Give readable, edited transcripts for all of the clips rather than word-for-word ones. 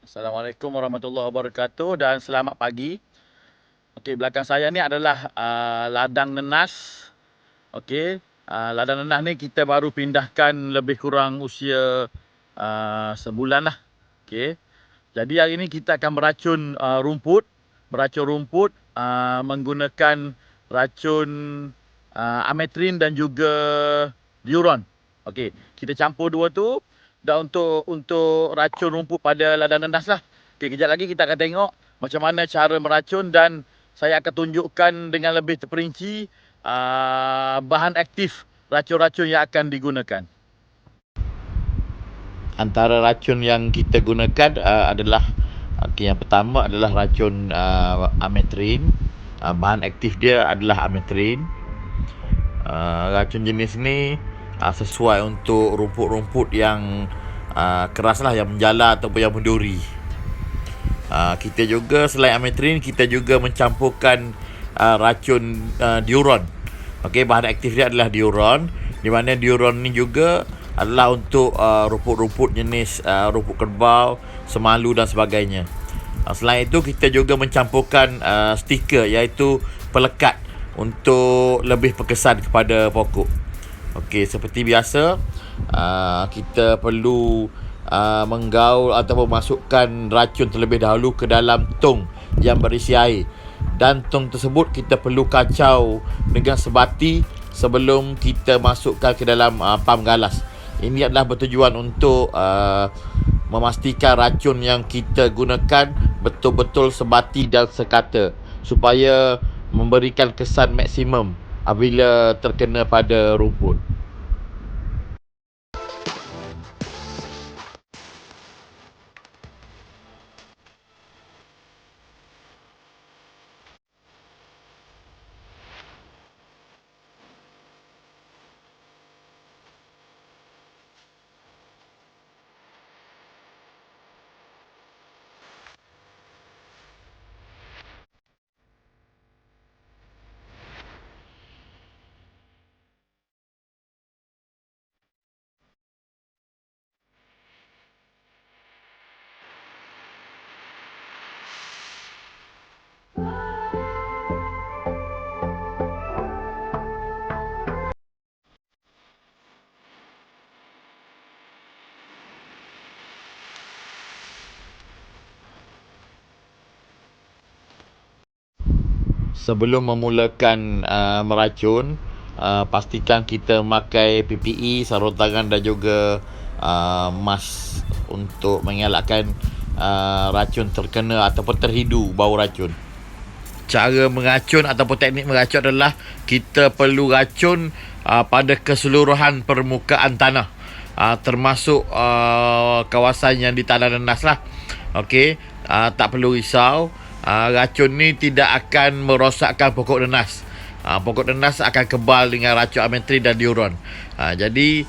Assalamualaikum warahmatullahi wabarakatuh dan selamat pagi. Okey, belakang saya ni adalah ladang nenas. Okey, ladang nenas ni kita baru pindahkan lebih kurang usia sebulan lah. Okey. Jadi hari ni kita akan meracun rumput menggunakan racun ametrin dan juga diuron. Okey, kita campur dua tu dan untuk racun rumput pada ladang nenas lah. Okey, kejap lagi kita akan tengok macam mana cara meracun dan saya akan tunjukkan dengan lebih terperinci bahan aktif racun-racun yang akan digunakan. Antara racun yang kita gunakan adalah yang pertama adalah racun ametrin. Bahan aktif dia adalah ametrin. Racun jenis ni sesuai untuk rumput-rumput yang keras lah, yang menjala ataupun yang menduri. Kita juga selain ametrin, kita juga mencampurkan racun diuron. Okey, bahan aktif dia adalah diuron, di mana diuron ni juga adalah untuk rumput-rumput jenis rumput kerbau, semalu dan sebagainya. Selain itu, kita juga mencampurkan stiker, iaitu pelekat untuk lebih berkesan kepada pokok. Okey, seperti biasa, kita perlu menggaul ataupun masukkan racun terlebih dahulu ke dalam tong yang berisi air. Dan tong tersebut kita perlu kacau dengan sebati sebelum kita masukkan ke dalam pam galas. Ini adalah bertujuan untuk memastikan racun yang kita gunakan betul-betul sebati dan sekata, supaya memberikan kesan maksimum apabila terkena pada rumput. Sebelum memulakan meracun, pastikan kita memakai PPE, sarung tangan dan juga mask untuk mengelakkan racun terkena ataupun terhidu bau racun. Cara meracun ataupun teknik meracun adalah kita perlu racun pada keseluruhan permukaan tanah, termasuk kawasan yang ditanam nenas lah. Okey, tak perlu risau. Racun ni tidak akan merosakkan pokok nenas. Pokok nenas akan kebal dengan racun ametrin dan diuron. Jadi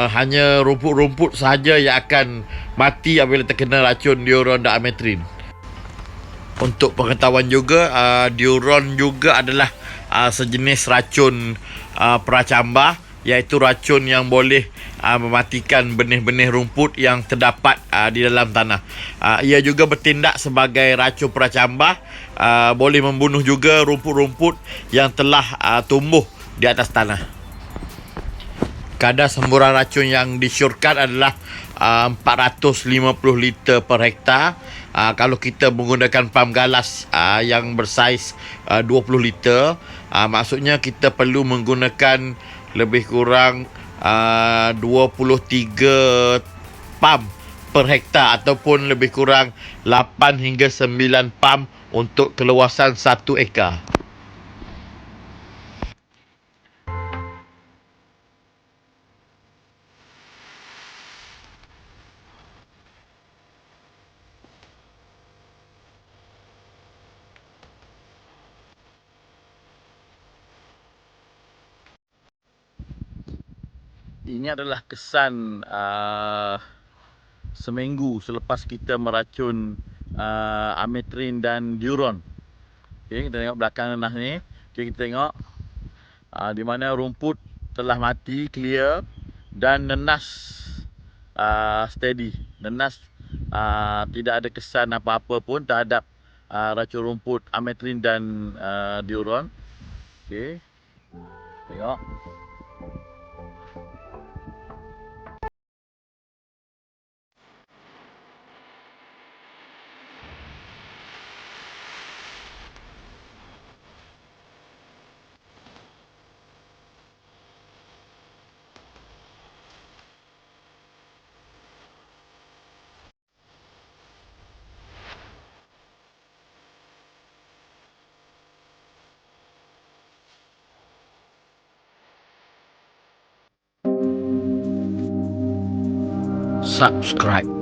hanya rumput-rumput sahaja yang akan mati apabila terkena racun diuron dan ametrin. Untuk pengetahuan juga, diuron juga adalah sejenis racun pracambah, iaitu racun yang boleh mematikan benih-benih rumput yang terdapat di dalam tanah. Ia juga bertindak sebagai racun pracambah, boleh membunuh juga rumput-rumput yang telah tumbuh di atas tanah. Kadar semburan racun yang disyorkan adalah 450 liter per hektar. Kalau kita menggunakan pam galas yang bersaiz 20 liter, maksudnya kita perlu menggunakan lebih kurang 23 pam per hektar, ataupun lebih kurang 8 hingga 9 pam untuk keluasan 1 ekar. Ini adalah kesan seminggu selepas kita meracun ametrin dan diuron. Okay, kita tengok belakang nenas ni. Okay, kita tengok di mana rumput telah mati, clear, dan nenas steady. Nenas tidak ada kesan apa-apa pun terhadap racun rumput ametrin dan diuron. Okey, tengok. Subscribe.